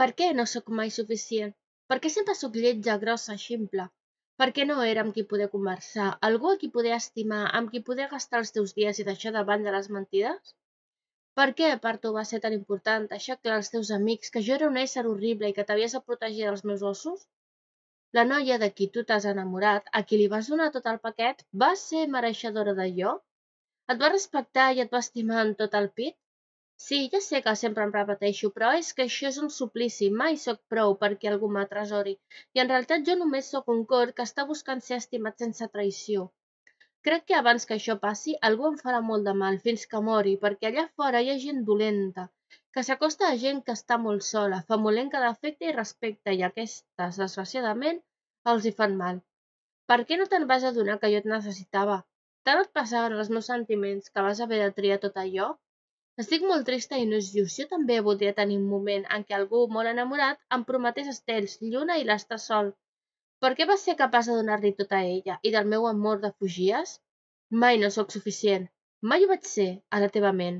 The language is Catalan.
Per què no sóc mai suficient? Per què sempre sóc lletja, grossa, ximple? Per què no era amb qui poder conversar, algú a qui poder estimar, amb qui poder gastar els teus dies i deixar de banda les mentides? Per què per tu va ser tan important deixar clar als teus amics que jo era un ésser horrible i que t'havies de protegir dels meus ossos? La noia de qui tu t'has enamorat, a qui li vas donar tot el paquet, va ser mereixedora d'allò? Et va respectar i et va estimar amb tot el pit? Sí, ja sé que sempre em repeteixo, però és que això és un suplici, mai sóc prou perquè algú m'atresori, i en realitat jo només sóc un cor que està buscant ser estimat sense traïció. Crec que abans que això passi, algú em farà molt de mal fins que mori, perquè allà fora hi ha gent dolenta, que s'acosta a gent que està molt sola, famolenca d'afecte i respecte, i aquestes, desgraciadament, els hi fan mal. Per què no te'n vas adonar que jo et necessitava? Tant et passaven els meus sentiments que vas haver de triar tot allò? Estic molt trista i no és just. Jo també voldria tenir un moment en què algú molt enamorat em prometés estels, lluna i l'estar sol. Per què vas ser capaç de donar-li tot a ella i del meu amor de fugies? Mai no sóc suficient. Mai ho vaig ser, a la teva ment.